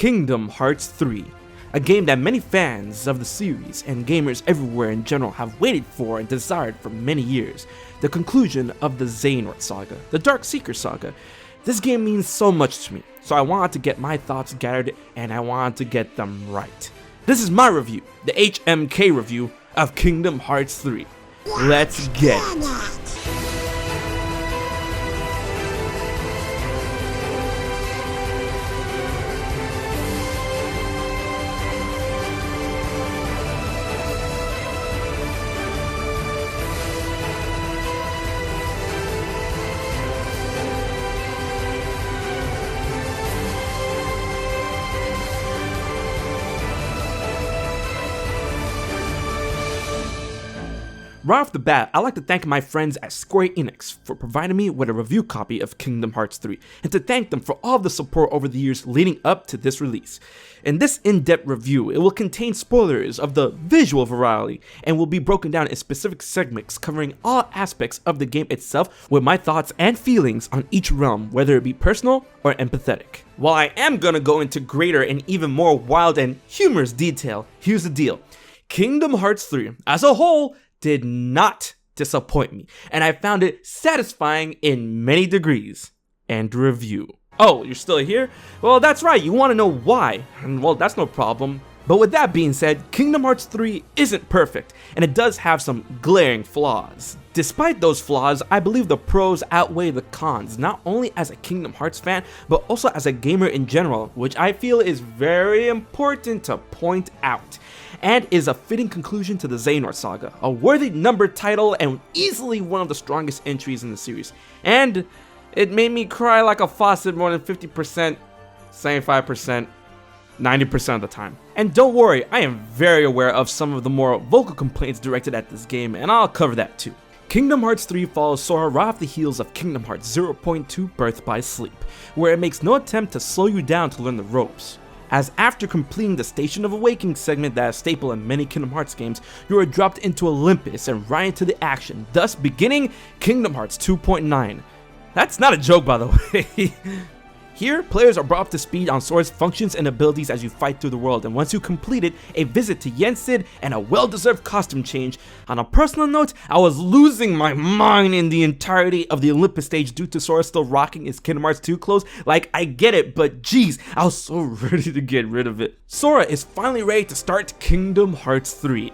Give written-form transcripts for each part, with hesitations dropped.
Kingdom Hearts 3, a game that many fans of the series and gamers everywhere in general have waited for and desired for many years, the conclusion of the Xehanort Saga, the Dark Seeker Saga. This game means so much to me, so I wanted to get my thoughts gathered and I wanted to get them right. This is my review, the HMK review of Kingdom Hearts 3. Let's get it. Right off the bat, I'd like to thank my friends at Square Enix for providing me with a review copy of Kingdom Hearts 3, and to thank them for all of the support over the years leading up to this release. In this in-depth review, it will contain spoilers of the visual variety, and will be broken down in specific segments covering all aspects of the game itself with my thoughts and feelings on each realm, whether it be personal or empathetic. While I am gonna go into greater and even more wild and humorous detail, here's the deal. Kingdom Hearts 3, as a whole, did not disappoint me, and I found it satisfying in many degrees. And review. Oh, you're still here? Well, that's right, you want to know why, and well, that's no problem. But with that being said, Kingdom Hearts 3 isn't perfect, and it does have some glaring flaws. Despite those flaws, I believe the pros outweigh the cons, not only as a Kingdom Hearts fan, but also as a gamer in general, which I feel is very important to point out, and is a fitting conclusion to the Xehanort Saga, a worthy numbered title and easily one of the strongest entries in the series. And it made me cry like a faucet more than 50%, 75%, 90% of the time. And don't worry, I am very aware of some of the more vocal complaints directed at this game, and I'll cover that too. Kingdom Hearts 3 follows Sora right off the heels of Kingdom Hearts 0.2 Birth by Sleep, where it makes no attempt to slow you down to learn the ropes. As after completing the Station of Awakening segment that is staple in many Kingdom Hearts games, you are dropped into Olympus and right into the action, thus beginning Kingdom Hearts 2.9. That's not a joke, by the way. Here, players are brought up to speed on Sora's functions and abilities as you fight through the world, and once you complete it, a visit to Yensid and a well-deserved costume change. On a personal note, I was losing my mind in the entirety of the Olympus stage due to Sora still rocking his Kingdom Hearts 2 clothes. Like, I get it, but geez, I was so ready to get rid of it. Sora is finally ready to start Kingdom Hearts 3.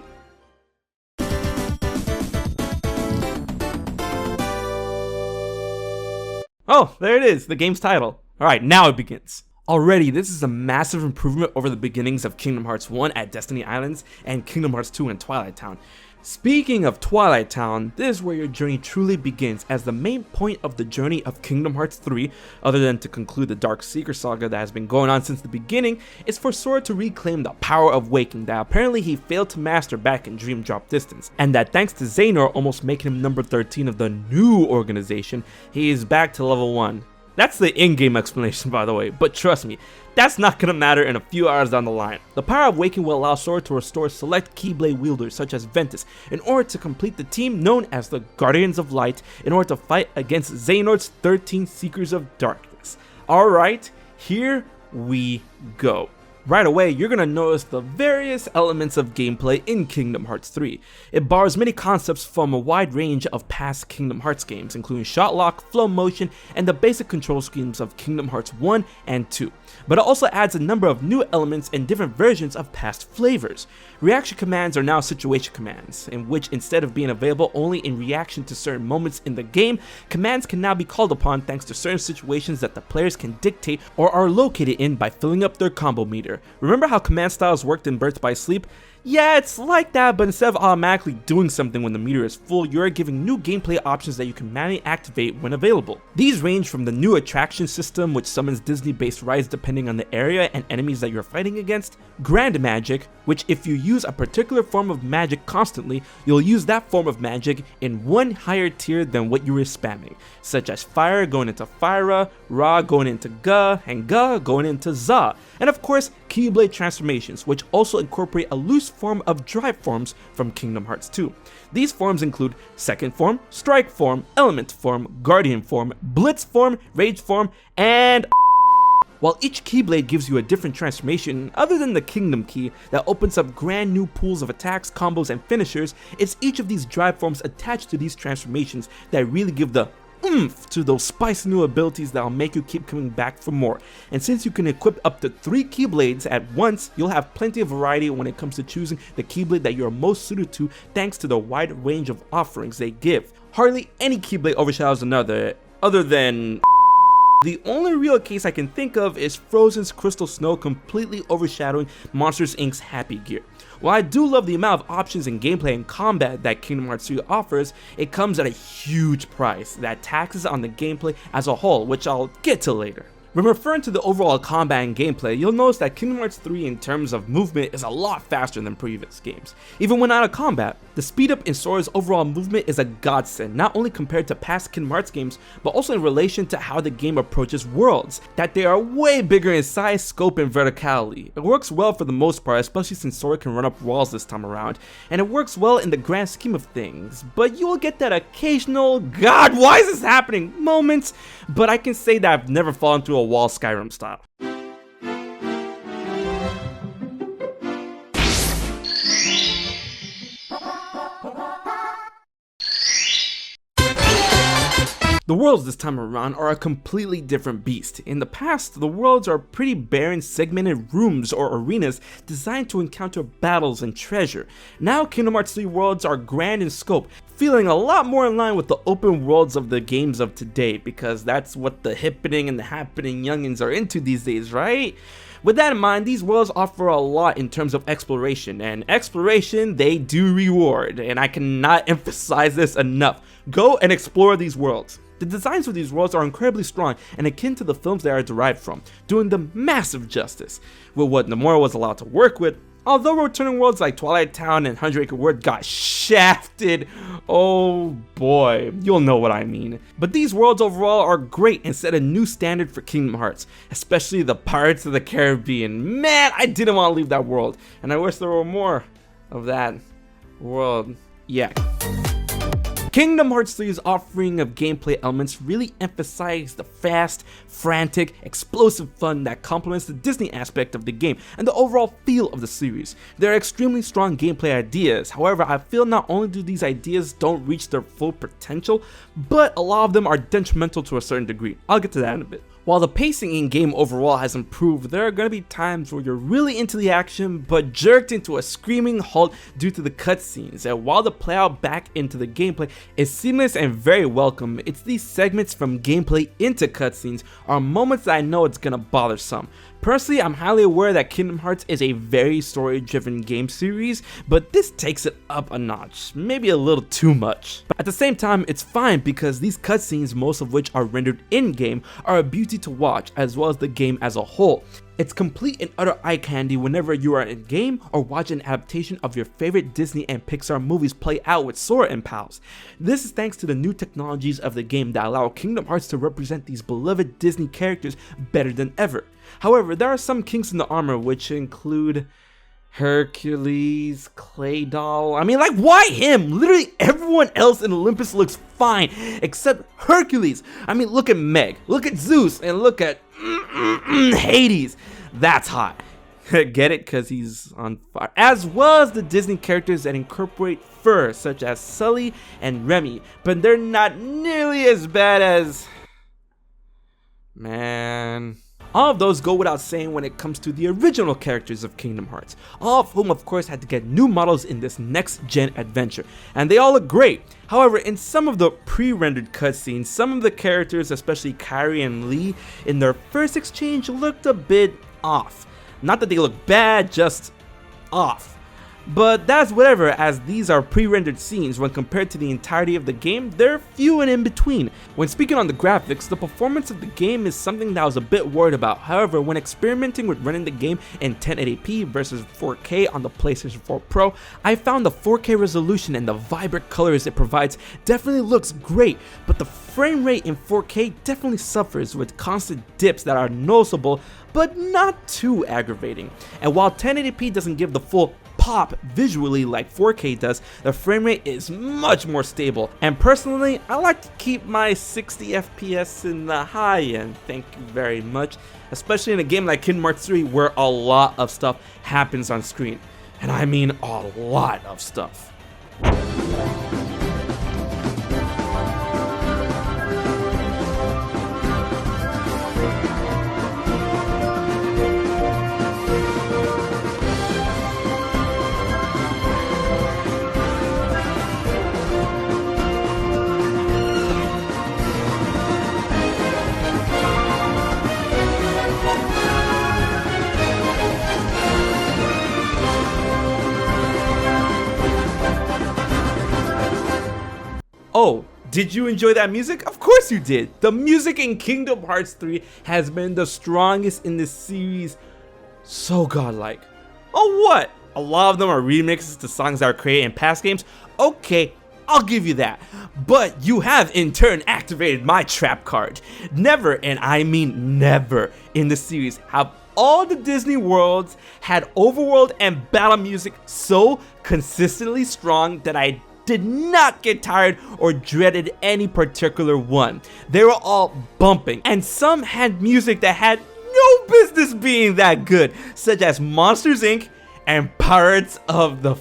Oh, there it is, the game's title. Alright, now it begins. Already, this is a massive improvement over the beginnings of Kingdom Hearts 1 at Destiny Islands and Kingdom Hearts 2 in Twilight Town. Speaking of Twilight Town, this is where your journey truly begins, as the main point of the journey of Kingdom Hearts 3, other than to conclude the Dark Seeker Saga that has been going on since the beginning, is for Sora to reclaim the power of waking that apparently he failed to master back in Dream Drop Distance, and that thanks to Xehanort almost making him number 13 of the new organization, he is back to level 1. That's the in-game explanation, by the way, but trust me, that's not gonna matter in a few hours down the line. The power of waking will allow Sora to restore select Keyblade wielders such as Ventus in order to complete the team known as the Guardians of Light in order to fight against Xehanort's 13 Seekers of Darkness. Alright, here we go. Right away, you're going to notice the various elements of gameplay in Kingdom Hearts 3. It borrows many concepts from a wide range of past Kingdom Hearts games, including shot lock, flow motion, and the basic control schemes of Kingdom Hearts 1 and 2. But it also adds a number of new elements and different versions of past flavors. Reaction commands are now situation commands, in which instead of being available only in reaction to certain moments in the game, commands can now be called upon thanks to certain situations that the players can dictate or are located in by filling up their combo meter. Remember how command styles worked in Birth by Sleep? Yeah, it's like that, but instead of automatically doing something when the meter is full, you're giving new gameplay options that you can manually activate when available. These range from the new attraction system, which summons Disney-based rides depending on the area and enemies that you're fighting against, Grand Magic, which if you use a particular form of magic constantly, you'll use that form of magic in one higher tier than what you were spamming, such as Fire going into Fyra, Ra going into Ga, and Ga going into Za, and of course, Keyblade transformations, which also incorporate a loose form of drive forms from Kingdom Hearts 2. These forms include Second Form, Strike Form, Element Form, Guardian Form, Blitz Form, Rage Form, and While each Keyblade gives you a different transformation, other than the Kingdom Key that opens up grand new pools of attacks, combos, and finishers, it's each of these drive forms attached to these transformations that really give the oomph to those spicy new abilities that'll make you keep coming back for more. And since you can equip up to 3 Keyblades at once, you'll have plenty of variety when it comes to choosing the Keyblade that you're most suited to thanks to the wide range of offerings they give. Hardly any Keyblade overshadows another, other than the only real case I can think of is Frozen's Crystal Snow completely overshadowing Monsters Inc.'s Happy Gear. While I do love the amount of options in gameplay and combat that Kingdom Hearts 3 offers, it comes at a huge price that taxes on the gameplay as a whole, which I'll get to later. When referring to the overall combat and gameplay, you'll notice that Kingdom Hearts 3 in terms of movement is a lot faster than previous games. Even when out of combat, the speed up in Sora's overall movement is a godsend, not only compared to past Kingdom Hearts games, but also in relation to how the game approaches worlds, that they are way bigger in size, scope, and verticality. It works well for the most part, especially since Sora can run up walls this time around, and it works well in the grand scheme of things, but you will get that occasional, God, why is this happening moments, but I can say that I've never fallen through a wall Skyrim style. The worlds this time around are a completely different beast. In the past, the worlds are pretty barren segmented rooms or arenas designed to encounter battles and treasure. Now Kingdom Hearts 3 worlds are grand in scope, feeling a lot more in line with the open worlds of the games of today, because that's what the hippening and the happening youngins are into these days, right? With that in mind, these worlds offer a lot in terms of exploration, and exploration they do reward, and I cannot emphasize this enough. Go and explore these worlds. The designs for these worlds are incredibly strong and akin to the films they are derived from, doing them massive justice. With what Nomura was allowed to work with, although returning worlds like Twilight Town and 100 Acre Wood got shafted, oh boy, you'll know what I mean. But these worlds overall are great and set a new standard for Kingdom Hearts, especially the Pirates of the Caribbean. Man, I didn't want to leave that world, and I wish there were more of that world. Yeah. Kingdom Hearts 3's offering of gameplay elements really emphasize the fast, frantic, explosive fun that complements the Disney aspect of the game and the overall feel of the series. There are extremely strong gameplay ideas, however I feel not only do these ideas don't reach their full potential, but a lot of them are detrimental to a certain degree. I'll get to that in a bit. While the pacing in game overall has improved, there are going to be times where you're really into the action but jerked into a screaming halt due to the cutscenes, and while the playout back into the gameplay is seamless and very welcome, it's these segments from gameplay into cutscenes are moments that I know it's going to bother some. Personally, I'm highly aware that Kingdom Hearts is a very story-driven game series, but this takes it up a notch, maybe a little too much. But at the same time, it's fine because these cutscenes, most of which are rendered in-game, are a beauty to watch as well as the game as a whole. It's complete and utter eye candy whenever you are in game or watch an adaptation of your favorite Disney and Pixar movies play out with Sora and pals. This is thanks to the new technologies of the game that allow Kingdom Hearts to represent these beloved Disney characters better than ever. However, there are some kinks in the armor which include Hercules, Clay Doll. I mean, like, why him? Literally everyone else in Olympus looks fine except Hercules. I mean, look at Meg, look at Zeus, and look at Hades. That's hot. Get it? Because he's on fire. As well as the Disney characters that incorporate fur, such as Sully and Remy, but they're not nearly as bad as... Man... All of those go without saying when it comes to the original characters of Kingdom Hearts, all of whom of course had to get new models in this next gen adventure, and they all look great. However, in some of the pre-rendered cutscenes, some of the characters, especially Kairi and Lee, in their first exchange looked a bit off. Not that they look bad, just off. But that's whatever, as these are pre-rendered scenes. When compared to the entirety of the game, they're few and in between. When speaking on the graphics, the performance of the game is something that I was a bit worried about. However, when experimenting with running the game in 1080p versus 4K on the PlayStation 4 Pro, I found the 4K resolution and the vibrant colors it provides definitely looks great, but the frame rate in 4K definitely suffers with constant dips that are noticeable, but not too aggravating. And while 1080p doesn't give the full pop visually like 4K does, the frame rate is much more stable. And personally, I like to keep my 60 FPS in the high end, thank you very much. Especially in a game like Kingdom Hearts 3 where a lot of stuff happens on screen. And I mean a lot of stuff. Oh, did you enjoy that music? Of course you did! The music in Kingdom Hearts 3 has been the strongest in this series. So godlike. Oh what? A lot of them are remixes to songs that were created in past games? Okay, I'll give you that. But you have in turn activated my trap card. Never, and I mean never, in the series have all the Disney worlds had overworld and battle music so consistently strong that I did not get tired or dreaded any particular one. They were all bumping, and some had music that had no business being that good, such as Monsters Inc. and Pirates of the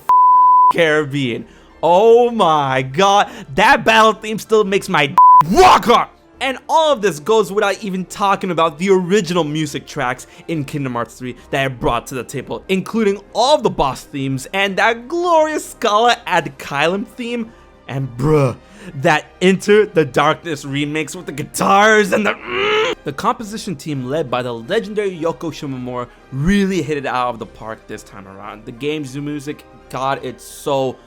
Caribbean. Oh my god, that battle theme still makes my rock hard! And all of this goes without even talking about the original music tracks in Kingdom Hearts 3 that I brought to the table, including all of the boss themes and that glorious Scala ad Kylum theme, and bruh, that Enter the Darkness remix with the guitars and the composition team led by the legendary Yoko Shimomura really hit it out of the park this time around. The game's music, god, it's so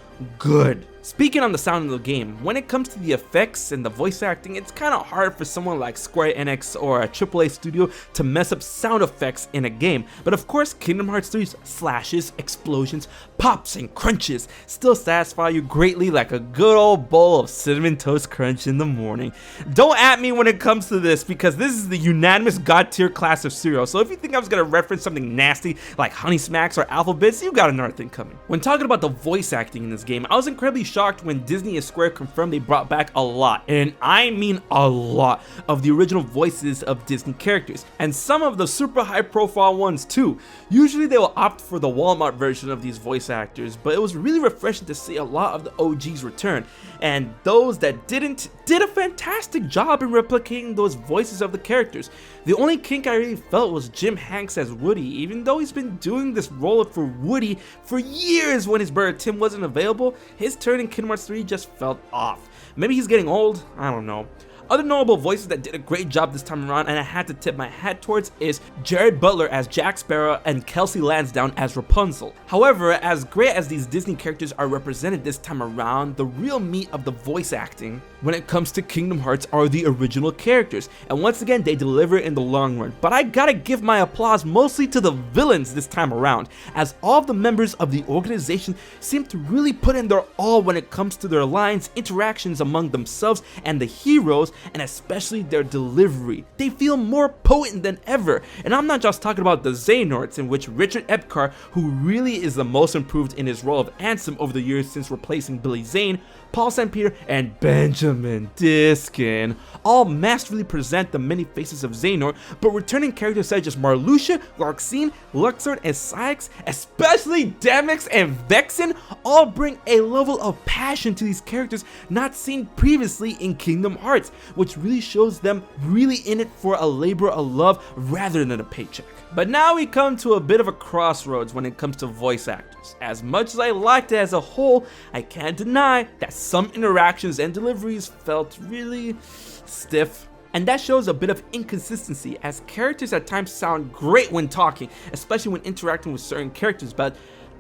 good. Speaking on the sound of the game, when it comes to the effects and the voice acting, it's kind of hard for someone like Square Enix or a AAA studio to mess up sound effects in a game, but of course Kingdom Hearts 3's slashes, explosions, pops, and crunches still satisfy you greatly like a good old bowl of Cinnamon Toast Crunch in the morning. Don't at me when it comes to this, because this is the unanimous god tier class of cereal, so if you think I was going to reference something nasty like Honey Smacks or Alpha Bits, you got another thing coming. When talking about the voice acting in this game, I was incredibly shocked when Disney and Square confirmed they brought back a lot, and I mean a lot, of the original voices of Disney characters, and some of the super high profile ones too. Usually they will opt for the Walmart version of these voice actors, but it was really refreshing to see a lot of the OGs return, and those that didn't did a fantastic job in replicating those voices of the characters. The only kink I really felt was Jim Hanks as Woody, even though he's been doing this role for Woody for years when his brother Tim wasn't available. His turn in Kingdom Hearts 3 just felt off. Maybe he's getting old, I don't know. Other notable voices that did a great job this time around and I had to tip my hat towards is Jared Butler as Jack Sparrow and Kelsey Lansdowne as Rapunzel. However, as great as these Disney characters are represented this time around, the real meat of the voice acting when it comes to Kingdom Hearts are the original characters, and once again they deliver in the long run. But I gotta give my applause mostly to the villains this time around, as all of the members of the organization seem to really put in their all when it comes to their lines, interactions among themselves and the heroes, and especially their delivery. They feel more potent than ever, and I'm not just talking about the Xehanorts, in which Richard Epcar, who really is the most improved in his role of Ansem over the years since replacing Billy Zane, Paul St. Peter, and Benjamin Diskin all masterfully present the many faces of Xehanort, but returning characters such as Marluxia, Larxene, Luxord, and Syx, especially Damix and Vexen, all bring a level of passion to these characters not seen previously in Kingdom Hearts, which really shows them really in it for a labor of love rather than a paycheck. But now we come to a bit of a crossroads when it comes to voice actors. As much as I liked it as a whole, I can't deny that some interactions and deliveries felt really stiff. And that shows a bit of inconsistency, as characters at times sound great when talking, especially when interacting with certain characters, but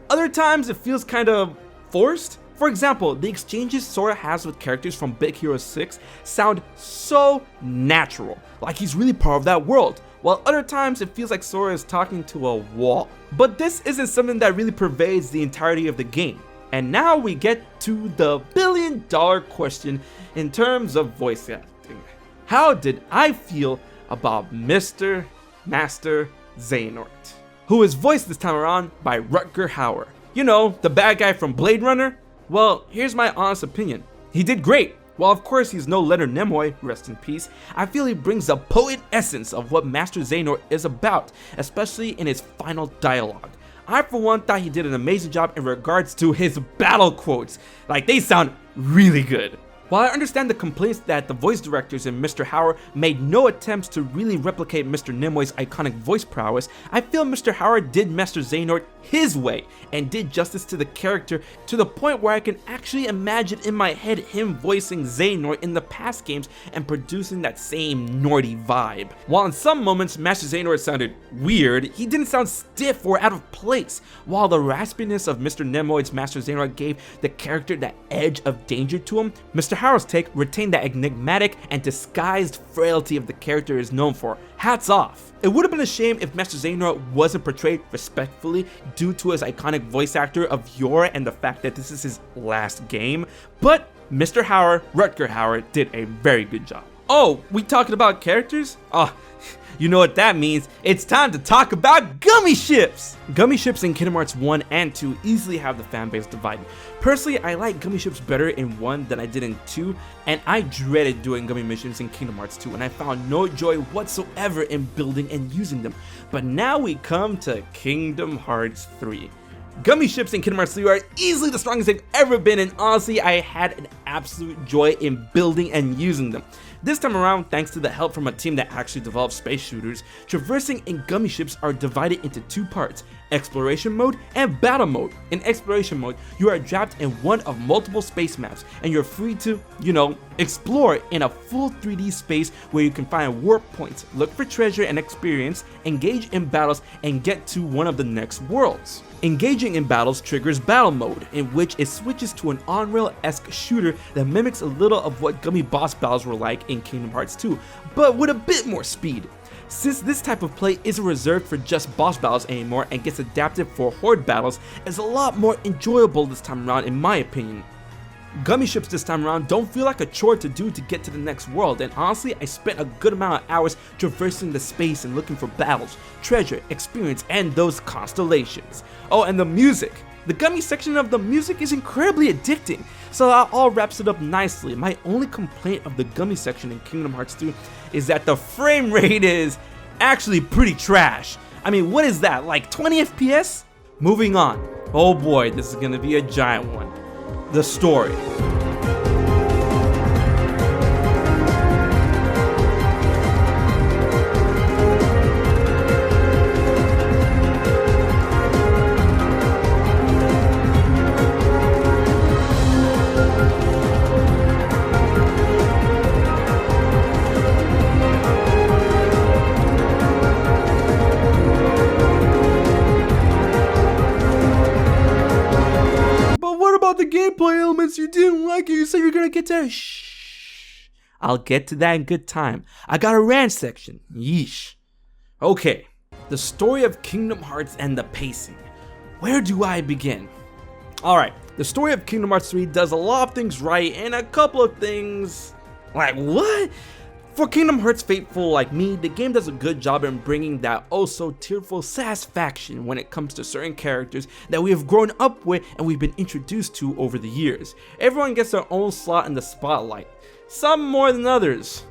other times it feels kind of forced. For example, the exchanges Sora has with characters from Big Hero 6 sound so natural, like he's really part of that world, while other times it feels like Sora is talking to a wall. But this isn't something that really pervades the entirety of the game. And now we get to the billion-dollar question in terms of voice acting. How did I feel about Mr. Master Xehanort, who is voiced this time around by Rutger Hauer. You know, the bad guy from Blade Runner? Well, here's my honest opinion. He did great. While of course he's no Leonard Nimoy, rest in peace, I feel he brings the potent essence of what Master Xehanort is about, especially in his final dialogue. I for one thought he did an amazing job in regards to his battle quotes. Like, they sound really good. While I understand the complaints that the voice directors and Mr. Hauer made no attempts to really replicate Mr. Nimoy's iconic voice prowess, I feel Mr. Hauer did Master Xehanort his way and did justice to the character to the point where I can actually imagine in my head him voicing Xehanort in the past games and producing that same Nordy vibe. While in some moments Master Xehanort sounded weird, he didn't sound stiff or out of place, while the raspiness of Mr. Nimoy's Master Xehanort gave the character that edge of danger to him, Mr. Hauer's take retained that enigmatic and disguised frailty of the character is known for. Hats off. It would have been a shame if Master Xehanort wasn't portrayed respectfully due to his iconic voice actor of yore and the fact that this is his last game, but Mr. Hauer, Rutger Hauer, did a very good job. Oh, we talking about characters? Oh, you know what that means. It's time to talk about gummy ships! Gummy ships in Kingdom Hearts 1 and 2 easily have the fanbase divided. Personally, I like gummy ships better in 1 than I did in 2, and I dreaded doing gummy missions in Kingdom Hearts 2, and I found no joy whatsoever in building and using them. But now we come to Kingdom Hearts 3. Gummy ships in Kingdom Hearts 3 are easily the strongest they've ever been, and honestly, I had an absolute joy in building and using them. This time around, thanks to the help from a team that actually developed space shooters, traversing in gummy ships are divided into two parts: exploration mode and battle mode. In exploration mode, you are trapped in one of multiple space maps, and you're free to, explore in a full 3D space where you can find warp points, look for treasure and experience, engage in battles, and get to one of the next worlds. Engaging in battles triggers battle mode, in which it switches to an on-rail-esque shooter that mimics a little of what gummy boss battles were like in Kingdom Hearts 2, but with a bit more speed. Since this type of play isn't reserved for just boss battles anymore and gets adapted for horde battles, it's a lot more enjoyable this time around in my opinion. Gummy ships this time around don't feel like a chore to do to get to the next world, and honestly I spent a good amount of hours traversing the space and looking for battles, treasure, experience, and those constellations. Oh, and the music! The gummy section of the music is incredibly addicting, so that all wraps it up nicely. My only complaint of the gummy section in Kingdom Hearts 2 is that the frame rate is actually pretty trash. I mean, what is that, like 20 FPS? Moving on. Oh boy, this is gonna be a giant one. The story. The gameplay elements you didn't like it, you said you're gonna get to. Shh. I'll get to that in good time. I got a rant section. Yeesh. Okay, the story of Kingdom Hearts and the pacing. Where do I begin? Alright, the story of Kingdom Hearts 3 does a lot of things right and a couple of things like what? For Kingdom Hearts faithful like me, the game does a good job in bringing that oh so tearful satisfaction when it comes to certain characters that we have grown up with and we've been introduced to over the years. Everyone gets their own slot in the spotlight, some more than others,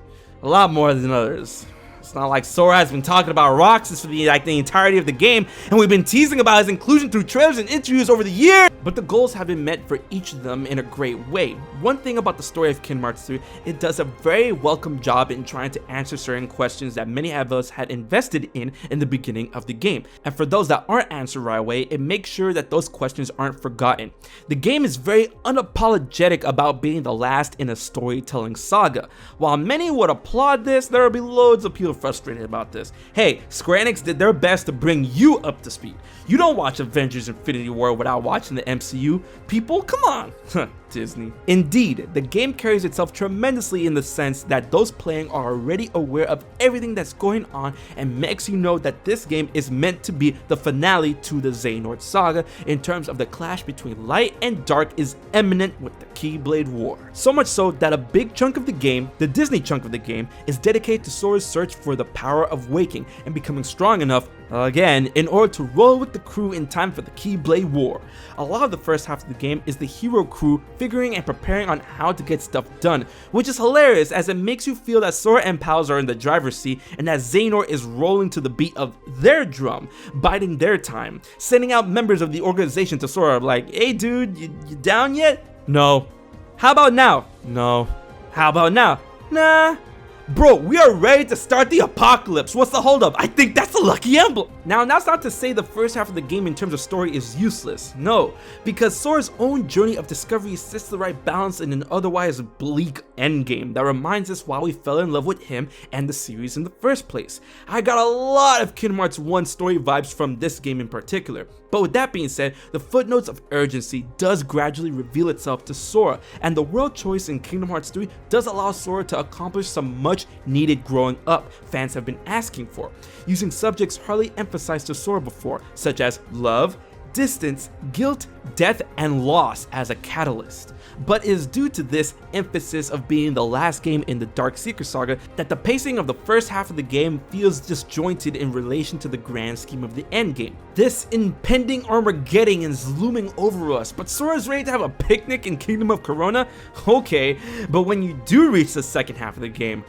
a lot more than others. It's not like Sora has been talking about Roxas for the entirety of the game, and we've been teasing about his inclusion through trailers and interviews over the years, but the goals have been met for each of them in a great way. One thing about the story of Kingdom Hearts 3, it does a very welcome job in trying to answer certain questions that many of us had invested in the beginning of the game, and for those that aren't answered right away, it makes sure that those questions aren't forgotten. The game is very unapologetic about being the last in a storytelling saga. While many would applaud this, there will be loads of people frustrated about this. Hey, Square Enix did their best to bring you up to speed. You don't watch Avengers Infinity War without watching the MCU. People, come on. Disney. Indeed, the game carries itself tremendously in the sense that those playing are already aware of everything that's going on and makes you know that this game is meant to be the finale to the Xehanort saga in terms of the clash between light and dark is imminent with the Keyblade War. So much so that a big chunk of the game, the Disney chunk of the game, is dedicated to Sora's search for for the power of waking and becoming strong enough, again, in order to roll with the crew in time for the Keyblade War. A lot of the first half of the game is the hero crew figuring and preparing on how to get stuff done, which is hilarious as it makes you feel that Sora and pals are in the driver's seat and that Xehanort is rolling to the beat of their drum, biding their time, sending out members of the organization to Sora like, hey dude, you down yet? No. How about now? No. How about now? Nah. Bro, we are ready to start the apocalypse. What's the holdup? I think that's a lucky emblem. Now, that's not to say the first half of the game in terms of story is useless. No, because Sora's own journey of discovery sets the right balance in an otherwise bleak endgame that reminds us why we fell in love with him and the series in the first place. I got a lot of Kingdom Hearts 1 story vibes from this game in particular. But with that being said, the footnotes of urgency does gradually reveal itself to Sora, and the world choice in Kingdom Hearts 3 does allow Sora to accomplish some much needed growing up fans have been asking for, using subjects hardly emphasized to Sora before, such as love, distance, guilt, death, and loss as a catalyst. But it is due to this emphasis of being the last game in the Dark Seeker Saga that the pacing of the first half of the game feels disjointed in relation to the grand scheme of the endgame. This impending Armageddon is looming over us, but Sora's ready to have a picnic in Kingdom of Corona? Okay, but when you do reach the second half of the game,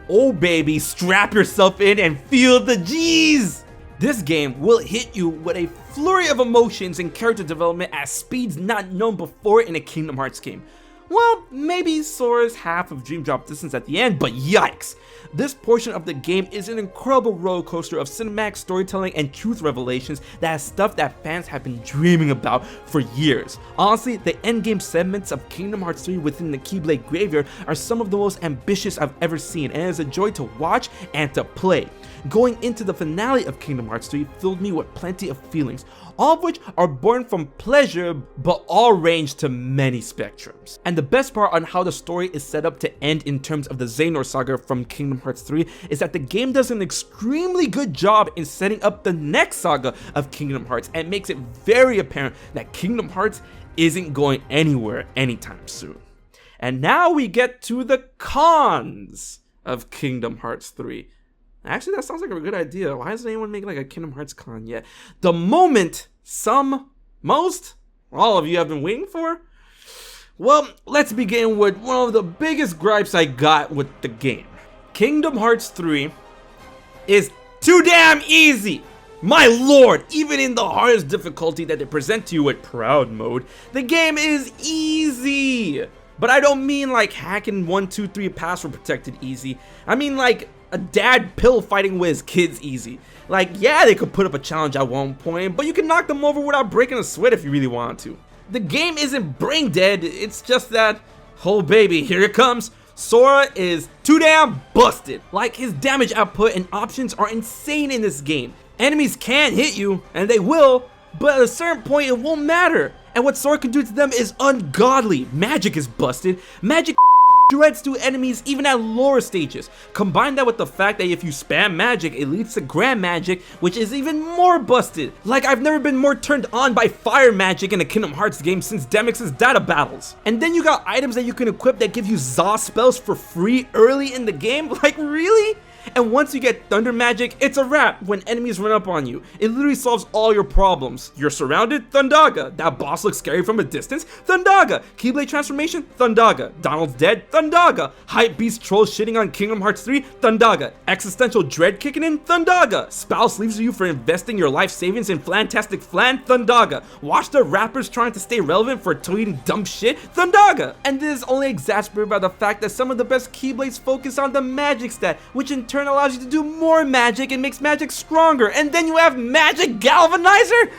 oh baby, strap yourself in and feel the G's! This game will hit you with a flurry of emotions and character development at speeds not known before in a Kingdom Hearts game. Well, maybe Sora's half of Dream Drop distance at the end, but yikes! This portion of the game is an incredible roller coaster of cinematic storytelling and truth revelations that is stuff that fans have been dreaming about for years. Honestly, the endgame segments of Kingdom Hearts 3 within the Keyblade Graveyard are some of the most ambitious I've ever seen, and it is a joy to watch and to play. Going into the finale of Kingdom Hearts 3 filled me with plenty of feelings, all of which are born from pleasure, but all range to many spectrums. And the best part on how the story is set up to end in terms of the Xehanort saga from Kingdom Hearts 3 is that the game does an extremely good job in setting up the next saga of Kingdom Hearts and makes it very apparent that Kingdom Hearts isn't going anywhere anytime soon. And now we get to the cons of Kingdom Hearts 3. Actually, that sounds like a good idea. Why hasn't anyone made like a Kingdom Hearts con yet? The moment most, all of you have been waiting for? Well, let's begin with one of the biggest gripes I got with the game. Kingdom Hearts 3 is too damn easy! My lord, even in the hardest difficulty that they present to you with Proud Mode, the game is easy! But I don't mean like hacking 1, 2, 3 password protected easy. I mean like a dad pill fighting with his kids easy. Like, yeah, they could put up a challenge at one point, but you can knock them over without breaking a sweat if you really want to. The game isn't brain dead, it's just that, oh baby, here it comes. Sora is too damn busted. Like, his damage output and options are insane in this game. Enemies can hit you, and they will, but at a certain point it won't matter. And what Sora can do to them is ungodly. Magic is busted. Magic shreds to enemies even at lower stages. Combine that with the fact that if you spam magic, it leads to grand magic, which is even more busted. Like, I've never been more turned on by fire magic in a Kingdom Hearts game since Demyx's data battles. And then you got items that you can equip that give you Zaw spells for free early in the game. Like, really? And once you get thunder magic, it's a wrap when enemies run up on you. It literally solves all your problems. You're surrounded? Thundaga. That boss looks scary from a distance? Thundaga. Keyblade transformation? Thundaga. Donald's dead? Thundaga. Hype beast trolls shitting on Kingdom Hearts 3? Thundaga. Existential dread kicking in? Thundaga. Spouse leaves you for investing your life savings in Flantastic Flan? Thundaga. Watch the rappers trying to stay relevant for tweeting dumb shit? Thundaga. And this is only exacerbated by the fact that some of the best Keyblades focus on the magic stat, which in turn allows you to do more magic and makes magic stronger, and then you have Magic Galvanizer?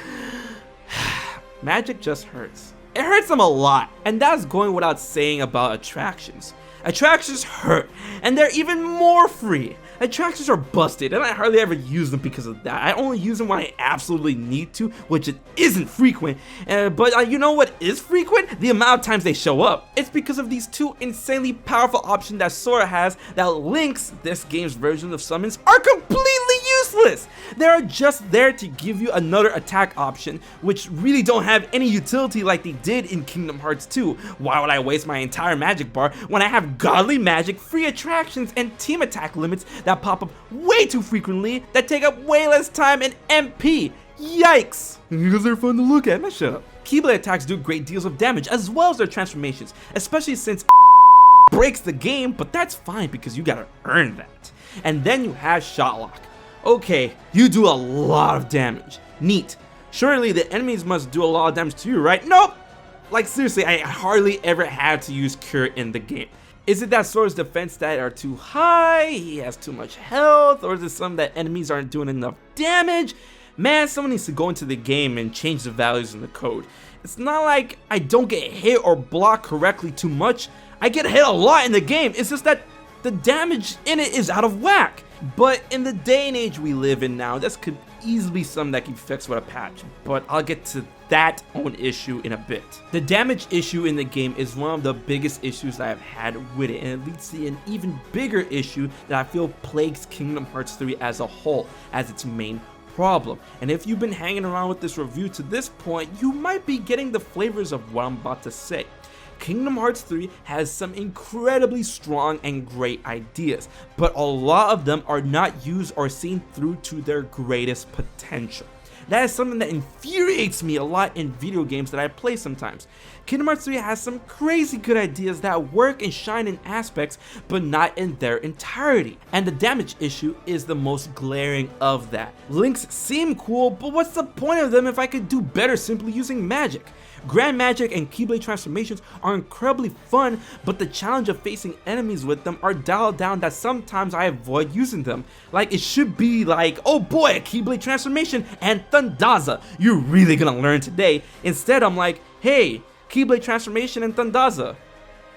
Magic just hurts. It hurts them a lot, and that's going without saying about attractions. Attractions hurt, and they're even more free. Attractions are busted, and I hardly ever use them because of that. I only use them when I absolutely need to, which it isn't frequent. But you know what is frequent? The amount of times they show up. It's because of these two insanely powerful options that Sora has that Link's, this game's version of summons, are completely useless. useless. They are just there to give you another attack option, which really don't have any utility like they did in Kingdom Hearts 2. Why would I waste my entire magic bar when I have godly magic, free attractions, and team attack limits that pop up way too frequently that take up way less time and MP? Yikes! Because they're fun to look at, man, shut up. Keyblade attacks do great deals of damage as well as their transformations, especially since breaks the game, but that's fine because you gotta earn that. And then you have Shotlock. Okay, you do a lot of damage. Neat. Surely the enemies must do a lot of damage to you, right? Nope! Like seriously, I hardly ever had to use Cure in the game. Is it that Sora's defense stats are too high, he has too much health, or is it some that enemies aren't doing enough damage? Man, someone needs to go into the game and change the values in the code. It's not like I don't get hit or block correctly too much. I get hit a lot in the game, it's just that the damage in it is out of whack. But in the day and age we live in now, this could easily be something that can be fixed with a patch, but I'll get to that own issue in a bit. The damage issue in the game is one of the biggest issues that I've had with it, and it leads to an even bigger issue that I feel plagues Kingdom Hearts 3 as a whole as its main problem. And if you've been hanging around with this review to this point, you might be getting the flavors of what I'm about to say. Kingdom Hearts 3 has some incredibly strong and great ideas, but a lot of them are not used or seen through to their greatest potential. That is something that infuriates me a lot in video games that I play sometimes. Kingdom Hearts 3 has some crazy good ideas that work and shine in aspects, but not in their entirety. And the damage issue is the most glaring of that. Links seem cool, but what's the point of them if I could do better simply using magic? Grand magic and Keyblade transformations are incredibly fun, but the challenge of facing enemies with them are dialed down that sometimes I avoid using them. Like it should be like, oh boy, a Keyblade transformation and Thundaza, you're really gonna learn today. Instead I'm like, hey, Keyblade transformation and Thundaza.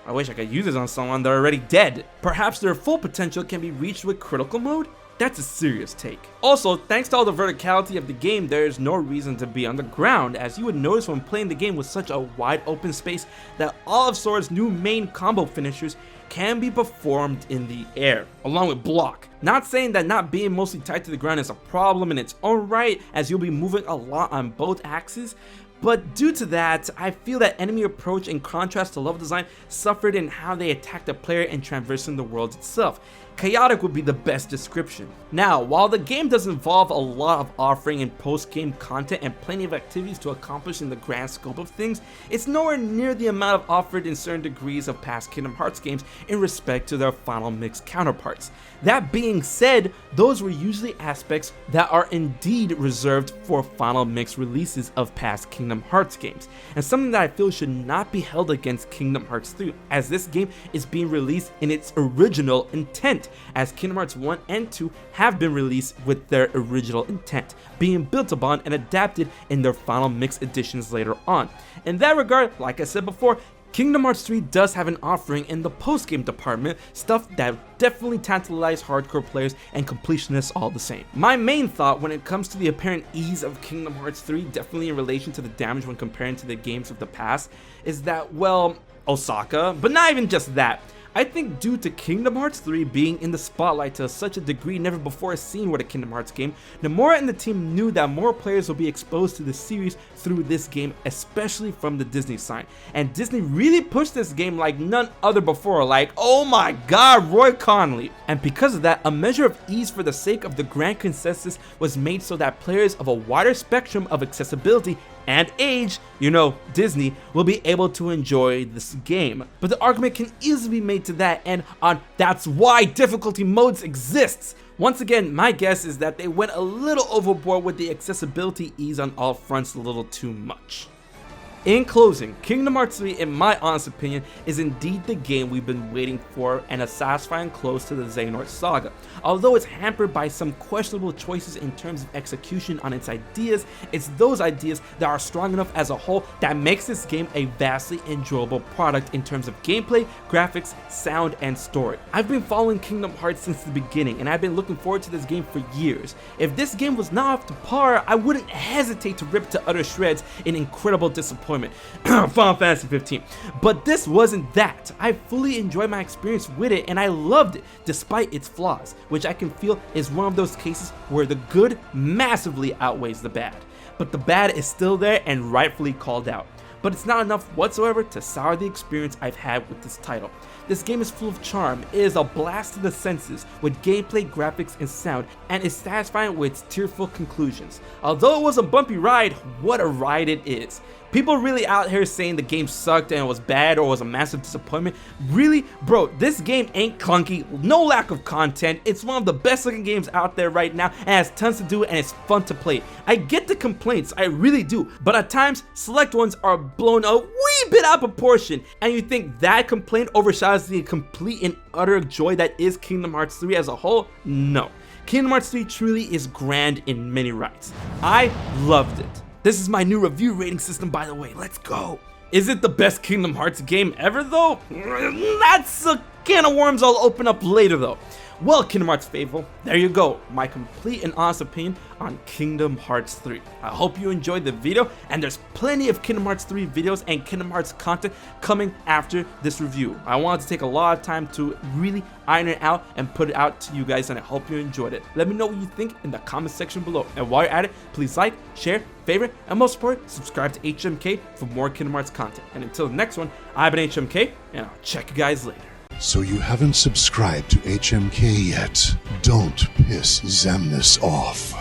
I wish I could use this on someone they're already dead. Perhaps their full potential can be reached with critical mode? That's a serious take. Also, thanks to all the verticality of the game, there is no reason to be on the ground, as you would notice when playing the game with such a wide open space that all of Sora's new main combo finishers can be performed in the air, along with block. Not saying that not being mostly tied to the ground is a problem in its own right, as you'll be moving a lot on both axes, but due to that, I feel that enemy approach in contrast to level design suffered in how they attack the player and traversing the world itself. Chaotic would be the best description. Now, while the game does involve a lot of offering and post-game content and plenty of activities to accomplish in the grand scope of things, it's nowhere near the amount of offered in certain degrees of past Kingdom Hearts games in respect to their Final Mix counterparts. That being said, those were usually aspects that are indeed reserved for Final Mix releases of past Kingdom Hearts games, and something that I feel should not be held against Kingdom Hearts 3, as this game is being released in its original intent, as Kingdom Hearts 1 and 2 have been released with their original intent, being built upon and adapted in their Final Mix editions later on. In that regard, like I said before, Kingdom Hearts 3 does have an offering in the post-game department, stuff that definitely tantalize hardcore players and completionists all the same. My main thought when it comes to the apparent ease of Kingdom Hearts 3, definitely in relation to the damage when comparing to the games of the past, is that, well, Osaka, but not even just that. I think due to Kingdom Hearts 3 being in the spotlight to such a degree never before seen with a Kingdom Hearts game, Nomura and the team knew that more players will be exposed to the series through this game, especially from the Disney side. And Disney really pushed this game like none other before, like, oh my god, Roy Conley. And because of that, a measure of ease for the sake of the grand consensus was made so that players of a wider spectrum of accessibility and age, you know, Disney, will be able to enjoy this game. But the argument can easily be made to that end on that's why difficulty modes exists. Once again, my guess is that they went a little overboard with the accessibility ease on all fronts a little too much. In closing, Kingdom Hearts 3, in my honest opinion, is indeed the game we've been waiting for and a satisfying close to the Xehanort Saga. Although it's hampered by some questionable choices in terms of execution on its ideas, it's those ideas that are strong enough as a whole that makes this game a vastly enjoyable product in terms of gameplay, graphics, sound, and story. I've been following Kingdom Hearts since the beginning, and I've been looking forward to this game for years. If this game was not up to par, I wouldn't hesitate to rip it to utter shreds in incredible disappointment disappointment, Final Fantasy 15. But this wasn't that. I fully enjoyed my experience with it and I loved it despite its flaws, which I can feel is one of those cases where the good massively outweighs the bad. But the bad is still there and rightfully called out. But it's not enough whatsoever to sour the experience I've had with this title. This game is full of charm, it is a blast to the senses with gameplay, graphics, and sound, and is satisfying with its tearful conclusions. Although it was a bumpy ride, what a ride it is. People really out here saying the game sucked and it was bad or was a massive disappointment. Really? Bro, this game ain't clunky, no lack of content, it's one of the best looking games out there right now and has tons to do and it's fun to play. I get the complaints, I really do, but at times, select ones are blown a wee bit out of proportion and you think that complaint overshadows the complete and utter joy that is Kingdom Hearts 3 as a whole? No. Kingdom Hearts 3 truly is grand in many rights. I loved it. This is my new review rating system, by the way. Let's go. Is it the best Kingdom Hearts game ever, though? That's a can of worms I'll open up later, though. Well, Kingdom Hearts faithful, there you go. My complete and honest opinion on Kingdom Hearts 3. I hope you enjoyed the video, and there's plenty of Kingdom Hearts 3 videos and Kingdom Hearts content coming after this review. I wanted to take a lot of time to really iron it out and put it out to you guys, and I hope you enjoyed it. Let me know what you think in the comment section below. And while you're at it, please like, share, favorite, and most important, subscribe to HMK for more Kingdom Hearts content. And until the next one, I've been HMK, and I'll check you guys later. So you haven't subscribed to HMK yet? Don't piss Xemnas off.